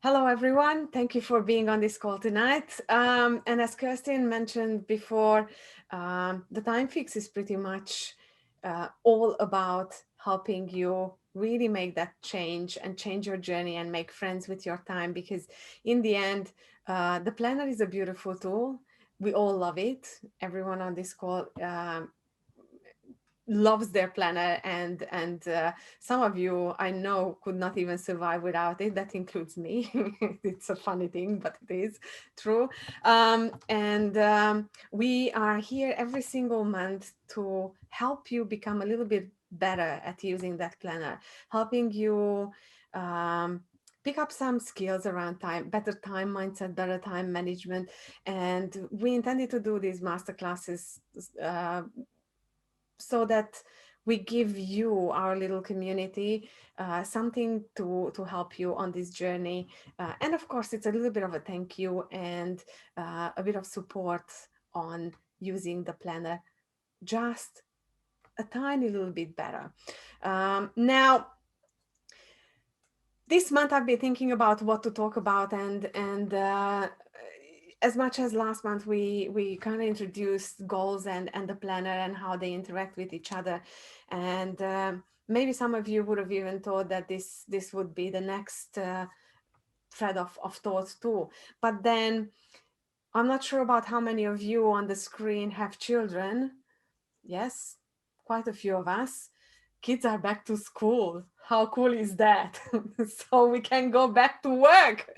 Hello, everyone. Thank you for being on this call tonight. And as Kirsten mentioned before, the time fix is pretty much all about helping you really make that change and change your journey and make friends with your time. Because in the end, the planner is a beautiful tool. We all love it. Everyone on this call loves their planner, and some of you I know could not even survive without it. That includes me. It's a funny thing, but it is true. And we are here every single month to help you become a little bit better at using that planner, helping you pick up some skills around time, better time mindset, better time management. And we intended to do these master classes so that we give you, our little community, something to help you on this journey. And of course, it's a little bit of a thank you and a bit of support on using the planner just a tiny little bit better. Now, this month I've been thinking about what to talk about, and as much as last month we kind of introduced goals and the planner and how they interact with each other, and maybe some of you would have even thought that this would be the next thread of thought too. But then I'm not sure about how many of you on the screen have children. Yes, quite a few of us. Kids are back to school. How cool is that? So we can go back to work.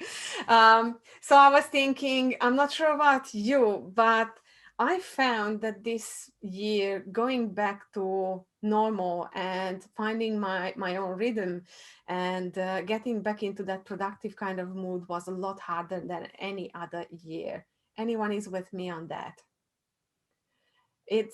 So I was thinking, I'm not sure about you, but I found that this year going back to normal and finding my own rhythm and getting back into that productive kind of mood was a lot harder than any other year. Anyone is with me on that? It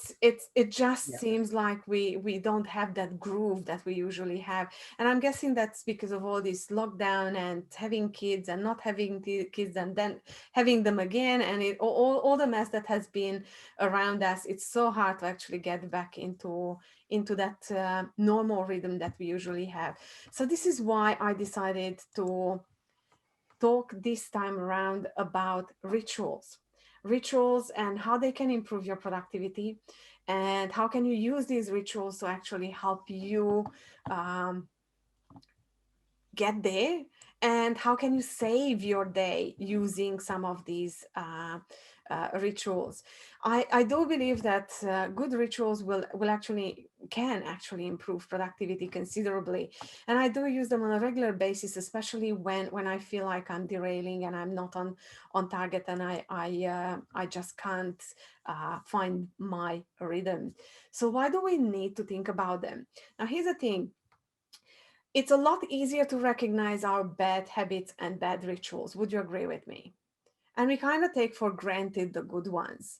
just Yeah. seems like we don't have that groove that we usually have, and I'm guessing that's because of all this lockdown and having kids and not having the kids and then having them again, and all the mess that has been around us. It's so hard to actually get back into that normal rhythm that we usually have. So this is why I decided to talk this time around about rituals and how they can improve your productivity, and how can you use these rituals to actually help you um, get there, and how can you save your day using some of these rituals. I do believe that good rituals will actually can actually improve productivity considerably, and I do use them on a regular basis, especially when I feel like I'm derailing and I'm not on target, and I just can't find my rhythm. So why do we need to think about them? Now here's the thing: it's a lot easier to recognize our bad habits and bad rituals. Would you agree with me? And we kind of take for granted the good ones.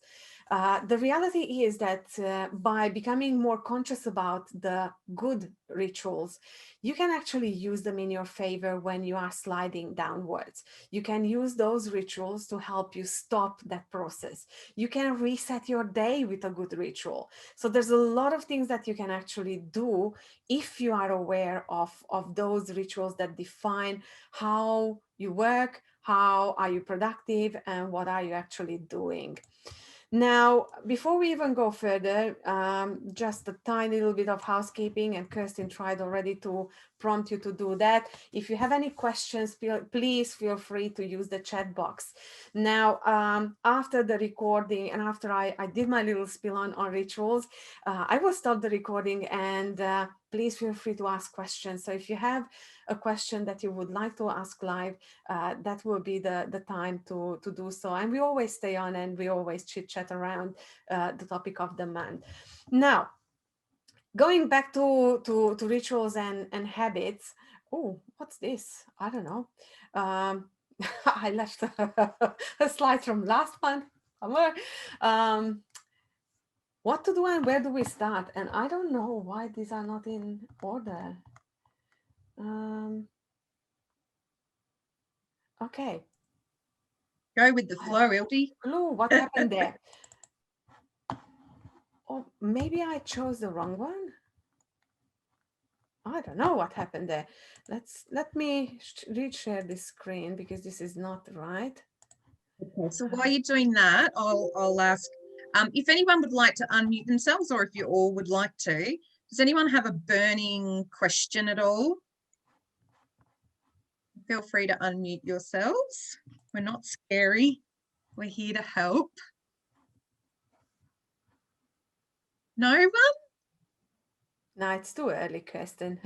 The reality is that by becoming more conscious about the good rituals, you can actually use them in your favor when you are sliding downwards. You can use those rituals to help you stop that process. You can reset your day with a good ritual. So there's a lot of things that you can actually do if you are aware of those rituals that define how you work, how are you productive, and what are you actually doing. Now, before we even go further, just a tiny little bit of housekeeping, and Kirsten tried already to prompt you to do that. If you have any questions, please feel free to use the chat box. Now, after the recording and after I did my little spiel on rituals, I will stop the recording, and please feel free to ask questions. So if you have a question that you would like to ask live, that will be the time to do so. And we always stay on and we always chit chat around the topic of the month. Now, going back to rituals and habits. Oh, what's this? I don't know. I left a slide from last month. Um, what to do and where do we start? And I don't know why these are not in order. Um, okay, Go with the I have flow, no Ilti. clue what happened there. Or maybe I chose the wrong one. I don't know what happened there. Let me reshare this screen because this is not right. Okay, so while you're doing that, I'll ask if anyone would like to unmute themselves, or if you all would like to. Does anyone have a burning question at all? Feel free to unmute yourselves. We're not scary. We're here to help. No one? No, it's too early, Kirsten.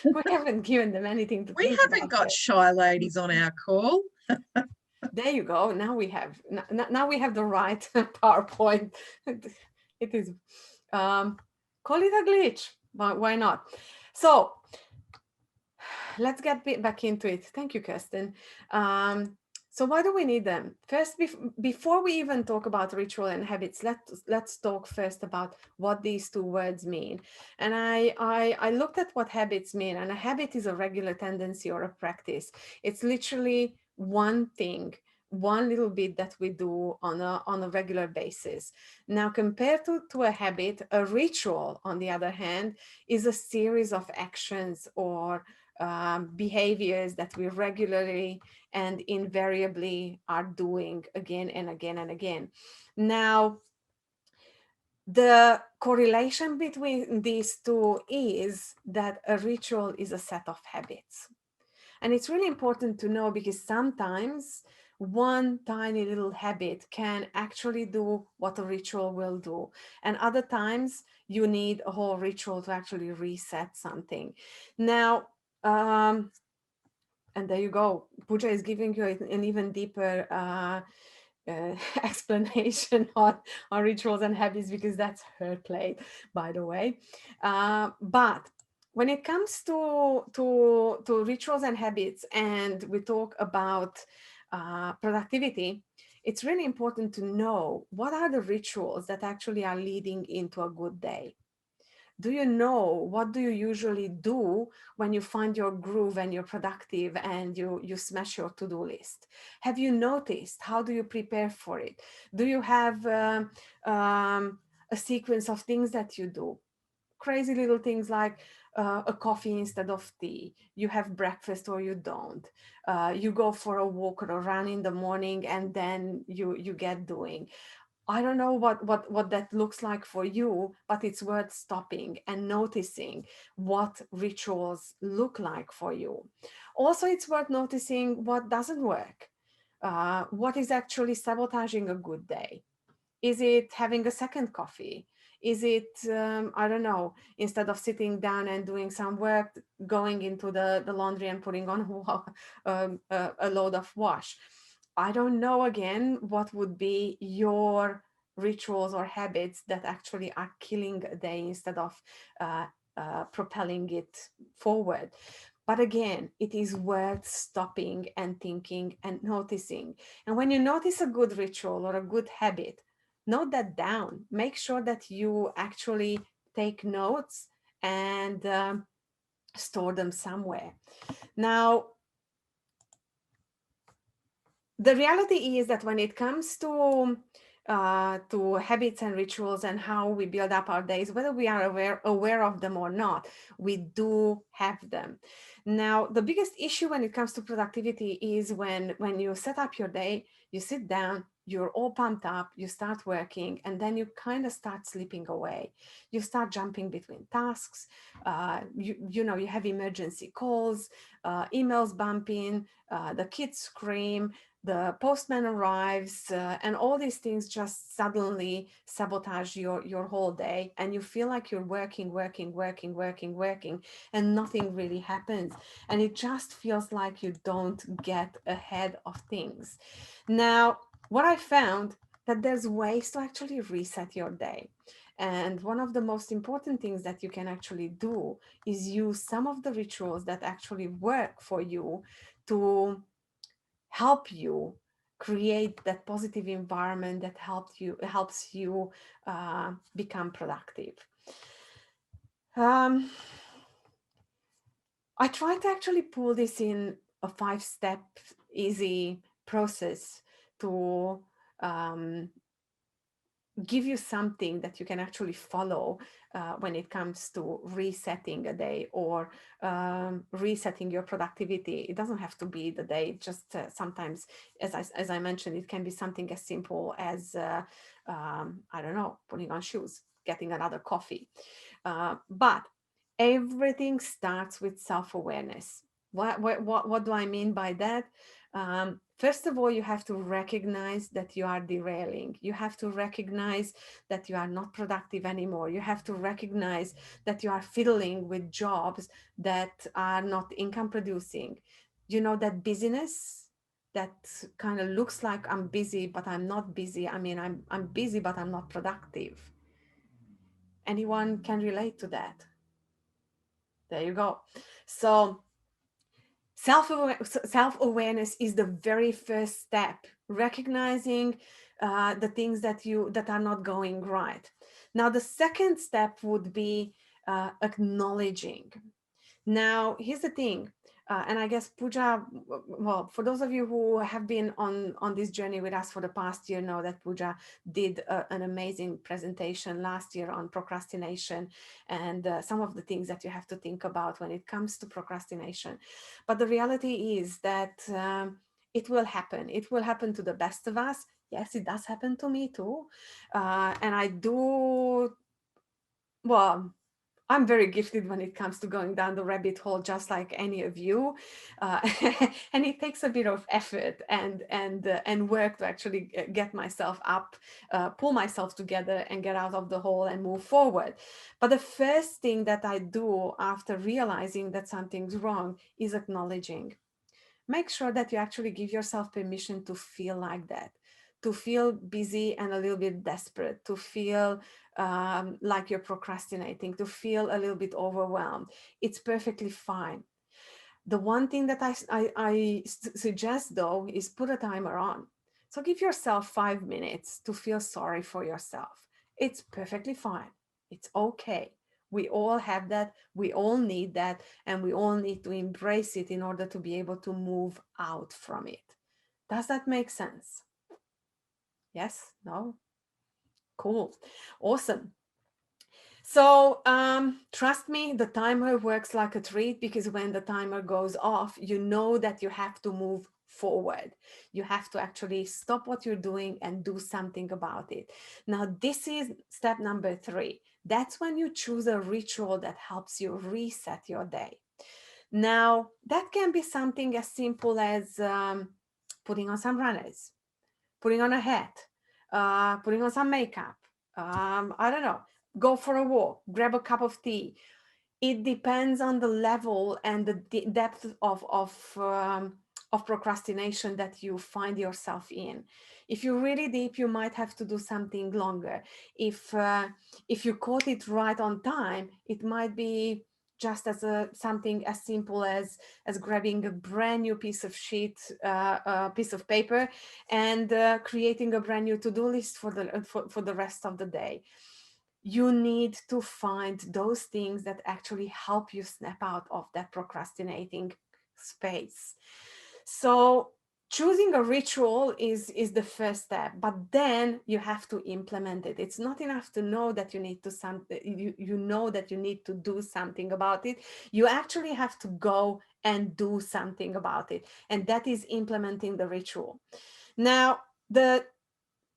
We haven't given them anything to We think haven't about got yet. shy ladies on our call. There you go. Now we have now we have the right PowerPoint. It is call it a glitch, but why not? So let's get back into it. Thank you, Kirsten. So why do we need them? First, before we even talk about ritual and habits, let's talk first about what these two words mean. And I looked at what habits mean, and a habit is a regular tendency or a practice. It's literally one thing, one little bit that we do on a regular basis. Now, compared to a habit, a ritual, on the other hand, is a series of actions or behaviors that we regularly and invariably are doing again and again and again. Now, the correlation between these two is that a ritual is a set of habits. And it's really important to know because sometimes one tiny little habit can actually do what a ritual will do. And other times you need a whole ritual to actually reset something. Now, and there you go. Pooja is giving you an even deeper explanation on rituals and habits because that's her plate, by the way. But when it comes to rituals and habits, and we talk about productivity, it's really important to know what are the rituals that actually are leading into a good day. Do you know what do you usually do when you find your groove and you're productive and you smash your to-do list? Have you noticed how do you prepare for it? Do you have a sequence of things that you do? Crazy little things like a coffee instead of tea. You have breakfast or you don't. You go for a walk or a run in the morning and then you get doing. I don't know what that looks like for you, but it's worth stopping and noticing what rituals look like for you. Also, it's worth noticing what doesn't work. What is actually sabotaging a good day? Is it having a second coffee? Is it, I don't know, instead of sitting down and doing some work, going into the laundry and putting on a load of wash? I don't know again what would be your rituals or habits that actually are killing a day instead of uh, propelling it forward. But again, it is worth stopping and thinking and noticing. And when you notice a good ritual or a good habit, note that down. Make sure that you actually take notes and store them somewhere. Now, the reality is that when it comes to habits and rituals and how we build up our days, whether we are aware of them or not, we do have them. Now, the biggest issue when it comes to productivity is when you set up your day, you sit down, you're all pumped up, you start working, and then you kind of start slipping away. You start jumping between tasks. You have emergency calls, emails bumping, the kids scream, the postman arrives, and all these things just suddenly sabotage your whole day, and you feel like you're working, and nothing really happens, and it just feels like you don't get ahead of things. Now, what I found that there's ways to actually reset your day. And one of the most important things that you can actually do is use some of the rituals that actually work for you to help you create that positive environment that helps you become productive. um, I try to actually pull this in a 5-step easy process to um, give you something that you can actually follow when it comes to resetting a day or resetting your productivity. It doesn't have to be the day. Just sometimes, as I mentioned, it can be something as simple as I don't know, putting on shoes, getting another coffee. But everything starts with self-awareness. What do I mean by that? First of all, you have to recognize that you are derailing. You have to recognize that you are not productive anymore. You have to recognize that you are fiddling with jobs that are not income producing. You know, that busyness that kind of looks like I'm busy, but I'm not busy. I mean, I'm busy, but I'm not productive. Anyone can relate to that. There you go. So self-awareness is the very first step, recognizing the things that are not going right. Now the second step would be acknowledging. Now, here's the thing, and I guess Pooja, well, for those of you who have been on this journey with us for the past year, know that Pooja did an amazing presentation last year on procrastination and some of the things that you have to think about when it comes to procrastination. But the reality is that it will happen. It will happen to the best of us. Yes, it does happen to me too, and I do well. I'm very gifted when it comes to going down the rabbit hole, just like any of you, uh, and it takes a bit of effort and work to actually get myself up, pull myself together, and get out of the hole and move forward. But the first thing that I do after realizing that something's wrong is acknowledging. Make sure that you actually give yourself permission to feel like that, to feel busy and a little bit desperate, to feel like you're procrastinating, to feel a little bit overwhelmed. It's perfectly fine. The one thing that I suggest though is put a timer on. So give yourself 5 minutes to feel sorry for yourself. It's perfectly fine. It's okay. We all have that. We all need that. And we all need to embrace it in order to be able to move out from it. Does that make sense? Yes? No? Cool. Awesome. So trust me, the timer works like a treat, because when the timer goes off, you know that you have to move forward. You have to actually stop what you're doing and do something about it. Now, this is step number 3. That's when you choose a ritual that helps you reset your day. Now, that can be something as simple as putting on some runners, putting on a hat, putting on some makeup. I don't know, go for a walk, grab a cup of tea. It depends on the level and the depth of procrastination that you find yourself in. If you're really deep, you might have to do something longer. If you caught it right on time, it might be just as something as simple as grabbing a brand new piece of paper and creating a brand new to-do list for the rest of the day. You need to find those things that actually help you snap out of that procrastinating space. So choosing a ritual is the first step, but then you have to implement it. It's not enough to know that you need to you know that you need to do something about it. You actually have to go and do something about it, and that is implementing the ritual. Now, the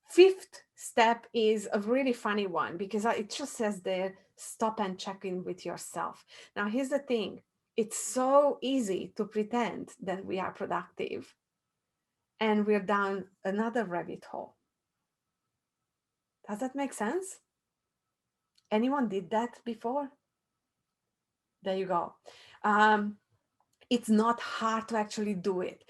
fifth step is a really funny one, because it just says there, stop and check in with yourself. Now, here's the thing. It's so easy to pretend that we are productive and we're down another rabbit hole. Does that make sense? Anyone did that before? There you go. It's not hard to actually do it.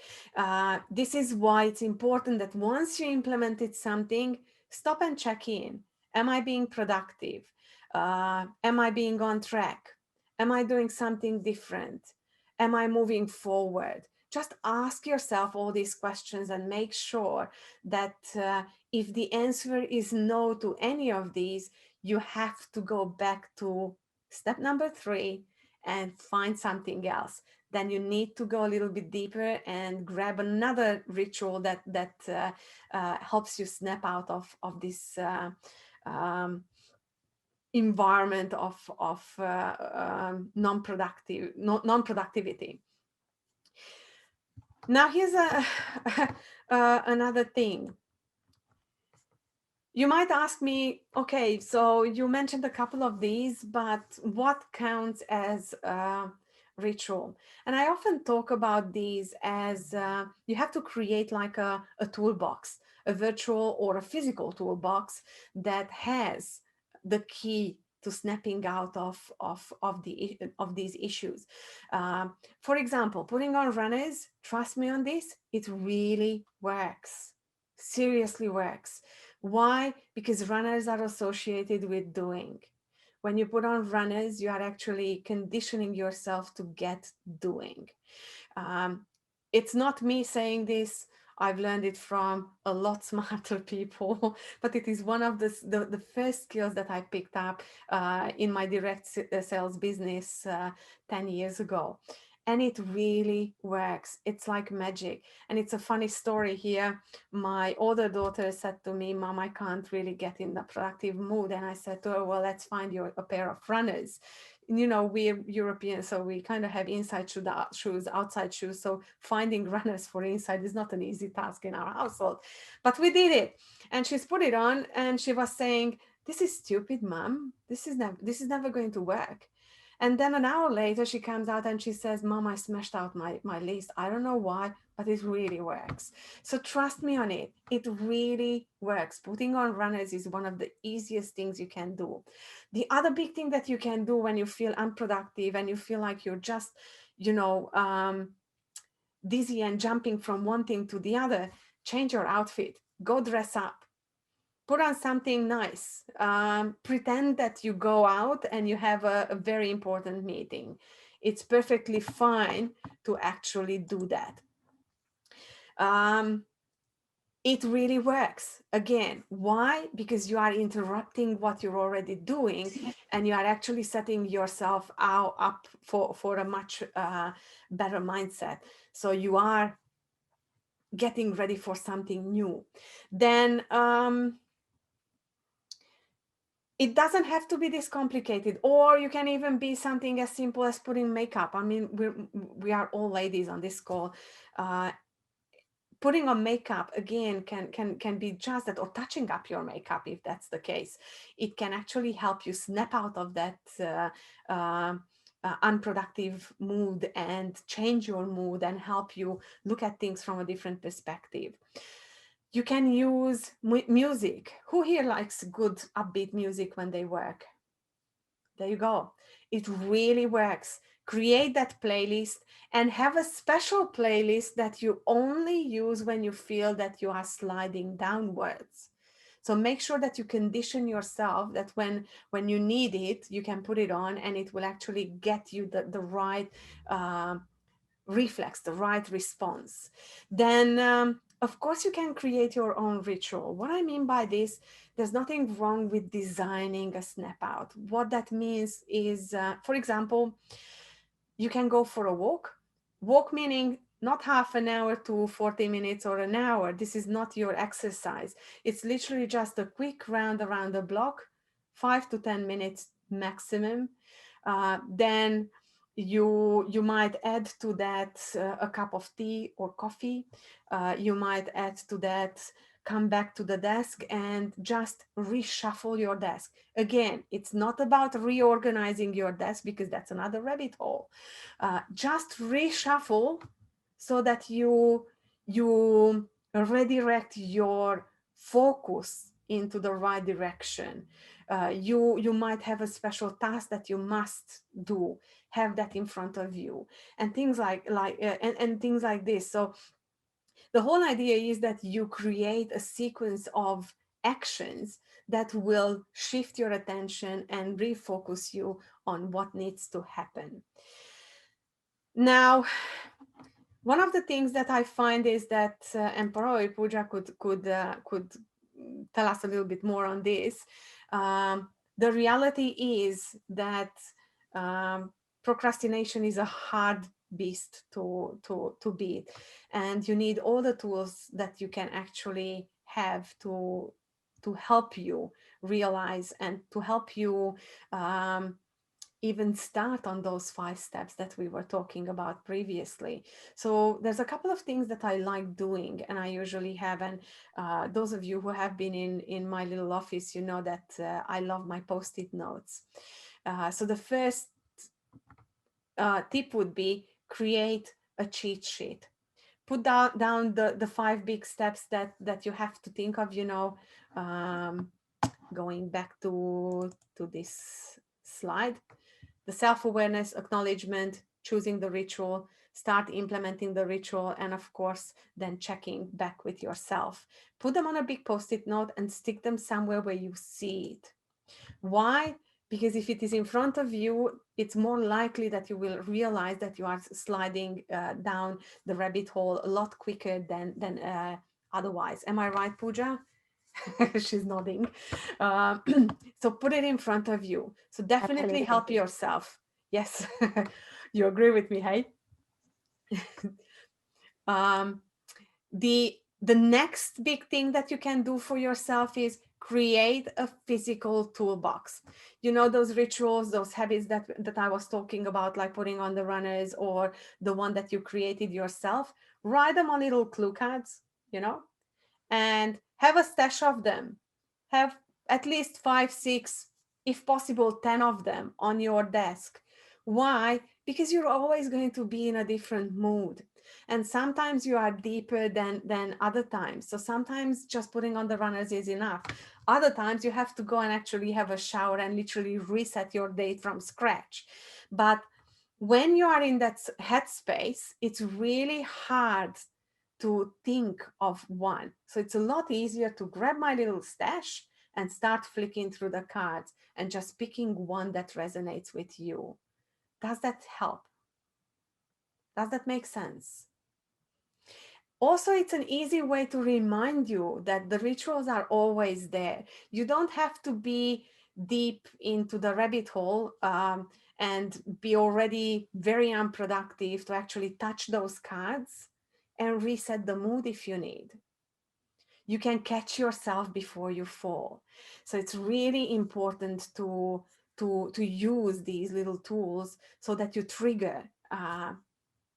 This is why it's important that once you implemented something, stop and check in. Am I being productive? Am I being on track? Am I doing something different? Am I moving forward? Just ask yourself all these questions and make sure that if the answer is no to any of these, you have to go back to step number 3 and find something else. then you need to go a little bit deeper and grab another ritual that helps you snap out of this um, environment of non-productivity. Now here's a another thing. You might ask me, okay, so you mentioned a couple of these, but what counts as a ritual? And I often talk about these as you have to create like a toolbox, a virtual or a physical toolbox that has the key to snapping out of these issues. For example, putting on runners, trust me on this, it really works. Seriously works. Why? Because runners are associated with doing. When you put on runners, you are actually conditioning yourself to get doing. Um, it's not me saying this. I've learned it from a lot smarter people, but it is one of the first skills that I picked up in my direct sales business 10 years ago. And it really works. It's like magic. And it's a funny story here. My older daughter said to me, Mom, I can't really get in the productive mood. And I said to her, well, let's find you a pair of runners. You know, we're European, so we kind of have inside shoes, outside shoes. So finding runners for inside is not an easy task in our household, but we did it. And she's put it on, and she was saying, "This is stupid, Mom. This is never going to work." And then an hour later, she comes out and she says, Mom, I smashed out my list. I don't know why, but it really works. So trust me on it. It really works. Putting on runners is one of the easiest things you can do. The other big thing that you can do when you feel unproductive and you feel like you're just, you know, dizzy and jumping from one thing to the other, change your outfit. Go dress up, put on something nice, pretend that you go out and you have a very important meeting. It's perfectly fine to actually do that. um, it really works. Again, why? Because you are interrupting what you're already doing, and you are actually setting yourself up for a much better mindset. So you are getting ready for something new. Then it doesn't have to be this complicated, or you can even be something as simple as putting makeup. I mean, we are all ladies on this call. uh, Putting on makeup again can be just that, or touching up your makeup if that's the case. It can actually help you snap out of that uh, unproductive mood and change your mood and help you look at things from a different perspective. You can use music. Who here likes good upbeat music when they work? There you go. It really works. Create that playlist and have a special playlist that you only use when you feel that you are sliding downwards. So make sure that you condition yourself that when you need it, you can put it on and it will actually get you the right uh, reflex, the right response. Then, of course, you can create your own ritual. What I mean by this, there's nothing wrong with designing a snap out. What that means is, for example, you can go for a walk. Walk meaning not half an hour to 40 minutes or an hour. This is not your exercise. It's literally just a quick round around the block, 5 to 10 minutes maximum. Then you might add to that a cup of tea or coffee. You might add to that, come back to the desk and just reshuffle your desk. Again, it's not about reorganizing your desk because that's another rabbit hole. Just reshuffle so that you redirect your focus into the right direction. You might have a special task that you must do. Have that in front of you, and things and things like this. So the whole idea is that you create a sequence of actions that will shift your attention and refocus you on what needs to happen. Now, one of the things that I find is that, and probably Pooja could tell us a little bit more on this. The reality is that procrastination is a hard beast to beat, and you need all the tools that you can actually have to help you realize and to help you even start on those 5 steps that we were talking about previously. So there's a couple of things that I like doing, and I usually have. And those of you who have been in my little office, you know that I love my post-it notes. So the first tip would be create a cheat sheet. Put down the 5 big steps that you have to think of. Going back to this slide, the self-awareness, acknowledgement, choosing the ritual, start implementing the ritual, and of course then checking back with yourself. Put them on a big post-it note and stick them somewhere where you see it. Why? Because if it is in front of you, it's more likely that you will realize that you are sliding down the rabbit hole a lot quicker than otherwise. Am I right, Pooja? She's nodding. Uh, so put it in front of you. So definitely Absolutely. help yourself. Yes, you agree with me, hey? Um, the next big thing that you can do for yourself is create a physical toolbox. You know, those rituals, those habits that I was talking about, like putting on the runners, or the one that you created yourself. Write them on little clue cards, you know, and have a stash of them. Have at least 5, 6, if possible 10 of them on your desk. Why? Because you're always going to be in a different mood, and sometimes you are deeper than other times. So sometimes just putting on the runners is enough. Other times you have to go and actually have a shower and literally reset your day from scratch. But when you are in that headspace, it's really hard to think of one. So it's a lot easier to grab my little stash and start flicking through the cards and just picking one that resonates with you. Does that help? Does that make sense? Also, it's an easy way to remind you that the rituals are always there. You don't have to be deep into the rabbit hole and be already very unproductive to actually touch those cards and reset the mood if you need. You can catch yourself before you fall. So it's really important to use these little tools so that you trigger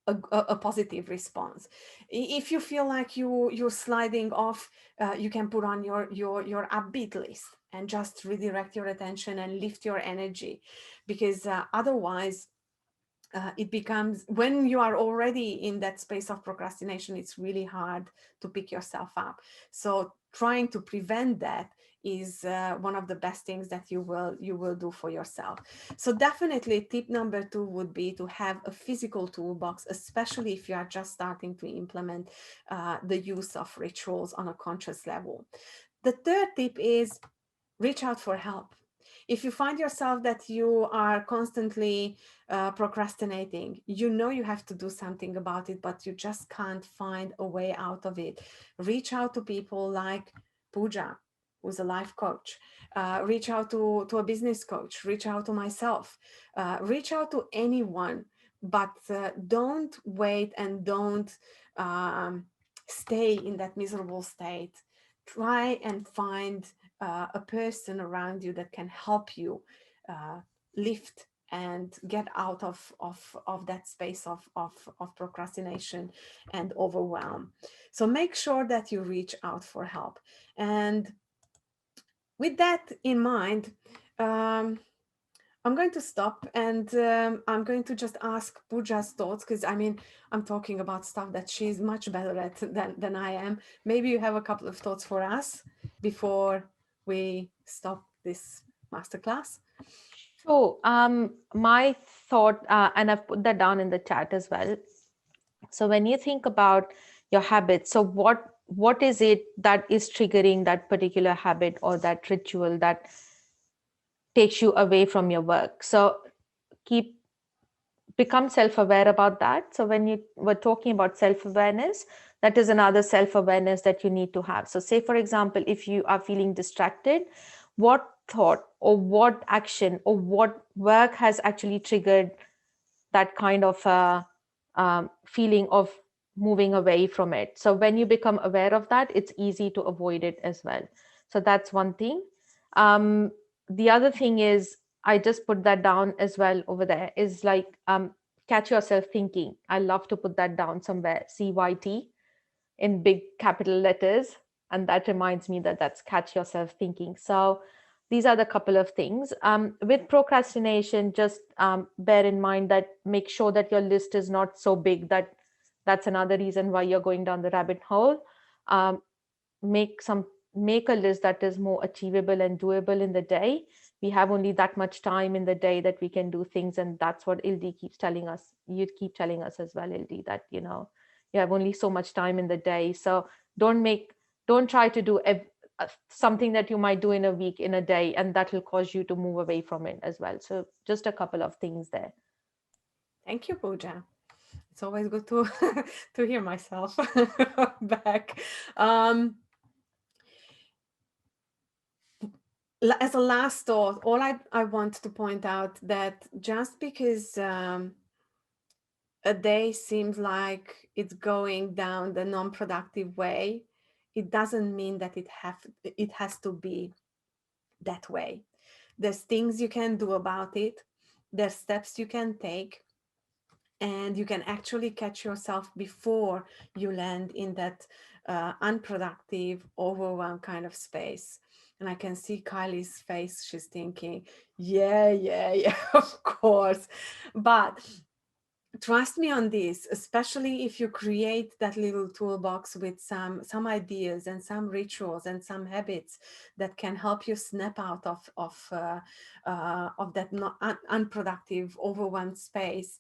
a positive response. If you feel like you're sliding off, you can put on your upbeat list and just redirect your attention and lift your energy, because otherwise it becomes, when you are already in that space of procrastination, it's really hard to pick yourself up. So trying to prevent that is one of the best things that you will do for yourself. So definitely tip number 2 would be to have a physical toolbox, especially if you are just starting to implement the use of rituals on a conscious level. The third tip is reach out for help. If you find yourself that you are constantly procrastinating, you know you have to do something about it, but you just can't find a way out of it. Reach out to people like Pooja, who's a life coach. Reach out to a business coach. Reach out to myself. Reach out to anyone, but don't wait and don't stay in that miserable state. Try and find a person around you that can help you uh, lift and get out of that space of procrastination and overwhelm. So make sure that you reach out for help. And with that in mind, um, I'm going to stop, and I'm going to just ask Pooja's thoughts, because I mean, I'm talking about stuff that she's much better at than I am. Maybe you have a couple of thoughts for us before we stop this masterclass. So, my thought, and I've put that down in the chat as well. So, when you think about your habits, so what is it that is triggering that particular habit or that ritual that takes you away from your work? So, keep become self-aware about that. So, when you were talking about self-awareness, that is another self-awareness that you need to have. So, say for example, if you are feeling distracted, what thought or what action or what work has actually triggered that kind of feeling of moving away from it. So when you become aware of that, it's easy to avoid it as well. So that's one thing. The other thing is, I just put that down as well over there, is like, catch yourself thinking. I love to put that down somewhere, CYT, in big capital letters. And that reminds me that that's catch yourself thinking. So these are the couple of things. With procrastination, just bear in mind that make sure that your list is not so big that that's another reason why you're going down the rabbit hole. Um, make some make a list that is more achievable and doable in the day. We have only that much time in the day that we can do things, and that's what Ildi keeps telling us. You keep telling us as well, Ildi, that you have only so much time in the day. So don't try to do something that you might do in a week in a day, and that will cause you to move away from it as well. So just a couple of things there. Thank you, Pooja. It's always good to to hear myself back. Um, as a last thought, all I want to point out that just because a day seems like it's going down the non-productive way, it doesn't mean that it has to be that way. There's things you can do about it. There's steps you can take, and you can actually catch yourself before you land in that unproductive, overwhelmed kind of space. And I can see Kylie's face. She's thinking, yeah, yeah, yeah, of course. But trust me on this, especially if you create that little toolbox with some ideas and some rituals and some habits that can help you snap out of that unproductive, overwhelmed space.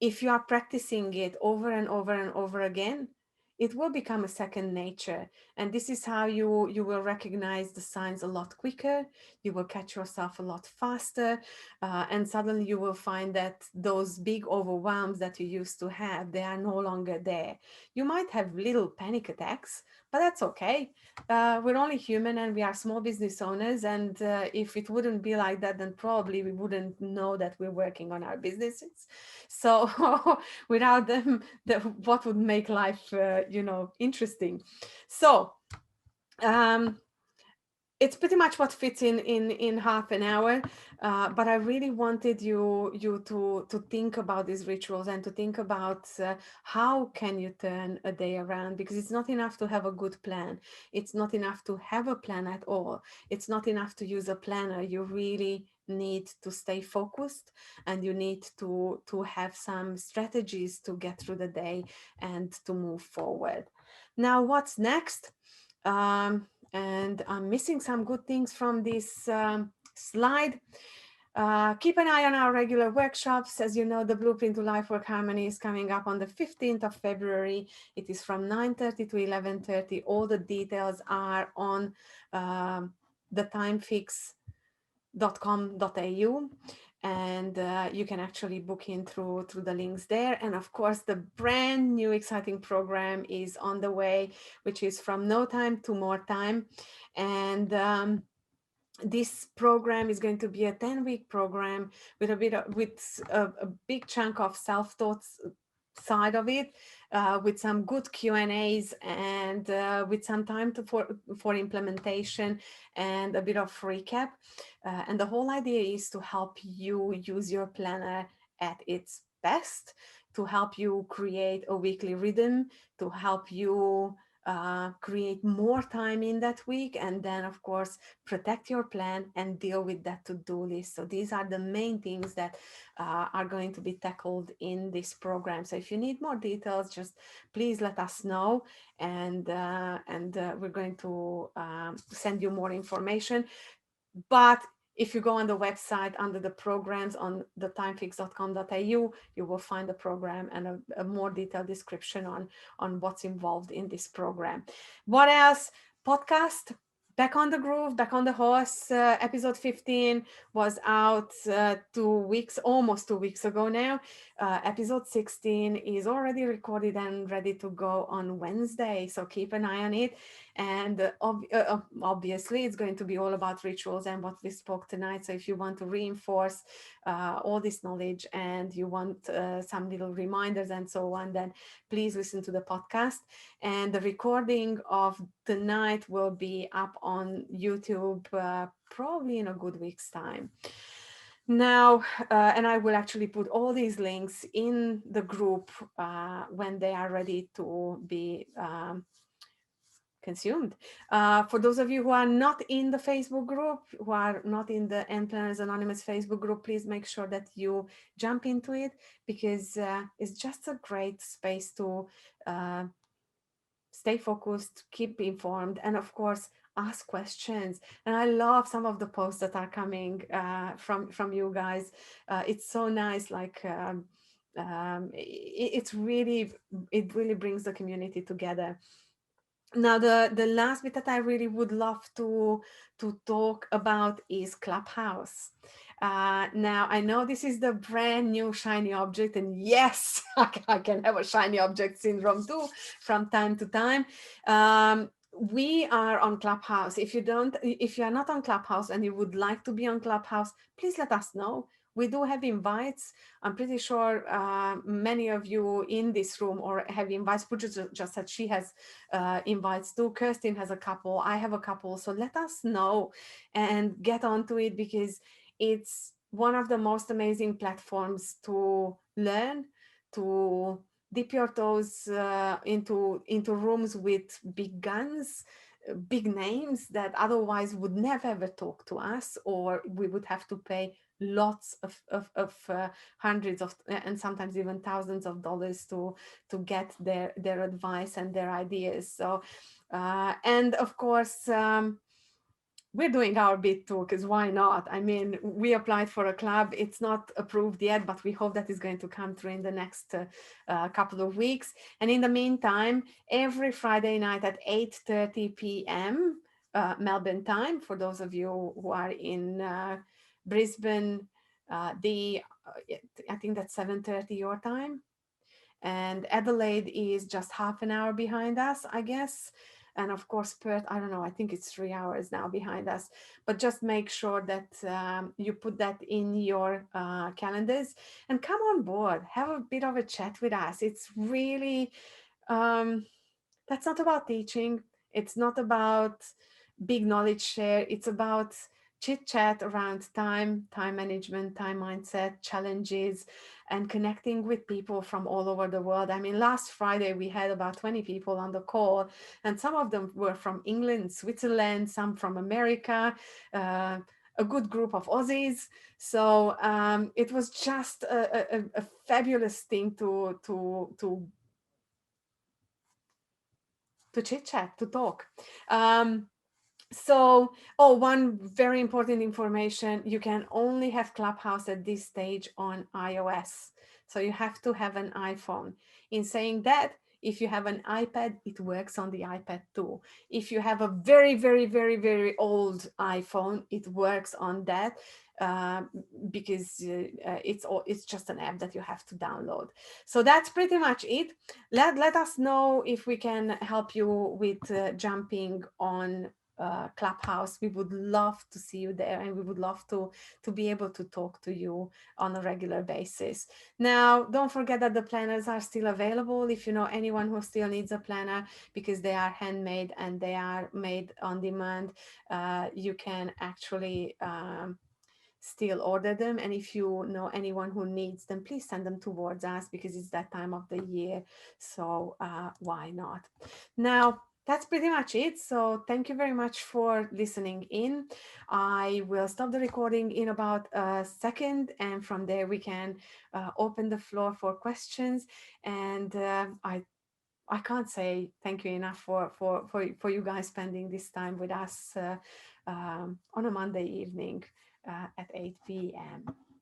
If you are practicing it over and over and over again, it will become a second nature. And this is how you will recognize the signs a lot quicker. You will catch yourself a lot faster. And suddenly you will find that those big overwhelms that you used to have, they are no longer there. You might have little panic attacks, but that's okay. We're only human and we are small business owners. And if it wouldn't be like that, then probably we wouldn't know that we're working on our businesses. So without them, what would make life, interesting? So it's pretty much what fits in half an hour, but I really wanted you to think about these rituals and to think about how can you turn a day around, because it's not enough to have a good plan. It's not enough to have a plan at all. It's not enough to use a planner. You really need to stay focused, and you need to have some strategies to get through the day and to move forward. Now, what's next? And I'm missing some good things from this slide. Keep an eye on our regular workshops. As you know, the Blueprint to Life Work Harmony is coming up on the 15th of February. It is from 9:30 to 11:30. All the details are on thetimefix.com.au, and you can actually book in through the links there. And of course, the brand new exciting program is on the way, which is from no time to more time. And this program is going to be a 10-week program with a big chunk of self-thoughts side of it, with some good Q&As, and with some time for implementation and a bit of recap. And the whole idea is to help you use your planner at its best, to help you create a weekly rhythm, to help you create more time in that week, and then of course protect your plan and deal with that to-do list. So these are the main things that are going to be tackled in this program. So if you need more details, just please let us know, and we're going to send you more information. But if you go on the website under the programs on thetimefix.com.au, you will find the program and a more detailed description on what's involved in this program. What else? Podcast, back on the groove, back on the horse. Episode 15 was out 2 weeks, almost 2 weeks ago now. Episode 16 is already recorded and ready to go on Wednesday. So keep an eye on it. And obviously, it's going to be all about rituals and what we spoke tonight. So if you want to reinforce all this knowledge and you want some little reminders and so on, then please listen to the podcast. And the recording of tonight will be up on YouTube probably in a good week's time. Now, and I will actually put all these links in the group when they are ready to be consumed. For those of you who are not in the Facebook group, who are not in the End Planners Anonymous Facebook group, please make sure that you jump into it, because it's just a great space to stay focused, keep informed, and of course, ask questions. And I love some of the posts that are coming from you guys. It's so nice. Like it really brings the community together. Now, the last bit that I really would love to talk about is Clubhouse. Now, I know this is the brand new shiny object, and yes, I can have a shiny object syndrome too from time to time. We are on Clubhouse. If you are not on Clubhouse and you would like to be on Clubhouse, please let us know. We do have invites. I'm pretty sure many of you in this room or have invites. Pooja just said she has invites too. Kirsten has a couple. I have a couple. So let us know and get onto it, because it's one of the most amazing platforms to learn, to dip your toes into rooms with big guns, big names that otherwise would never ever talk to us, or we would have to pay lots of hundreds of and sometimes even thousands of dollars to get their advice and their ideas. So and of course we're doing our bit too, because why not? I mean, we applied for a club. It's not approved yet, but we hope that is going to come through in the next couple of weeks. And in the meantime, every Friday night at 8:30 p.m. Melbourne time, for those of you who are in Brisbane, I think that's 7:30 your time. And Adelaide is just half an hour behind us, I guess. And of course, Perth, I don't know, I think it's 3 hours now behind us. But just make sure that you put that in your calendars and come on board, have a bit of a chat with us. It's really, that's not about teaching, it's not about big knowledge share, it's about chit chat around time management, time mindset, challenges, and connecting with people from all over the world. I mean, last Friday we had about 20 people on the call, and some of them were from England, Switzerland, some from America, a good group of Aussies. So it was just a fabulous thing to chit chat, to talk. So, one very important information, you can only have Clubhouse at this stage on iOS. So you have to have an iPhone. In saying that, if you have an iPad, it works on the iPad too. If you have a very, very, very, very old iPhone, it works on that uh, because it's just an app that you have to download. So that's pretty much it. Let us know if we can help you with jumping on Clubhouse. We would love to see you there, and we would love to be able to talk to you on a regular basis. Now, don't forget that the planners are still available. If you know anyone who still needs a planner, because they are handmade and they are made on demand, you can actually still order them. And if you know anyone who needs them, please send them towards us, because it's that time of the year. So why not? Now, that's pretty much it. So thank you very much for listening in. I will stop the recording in about a second, and from there we can open the floor for questions. And I can't say thank you enough for you guys spending this time with us on a Monday evening at 8 p.m.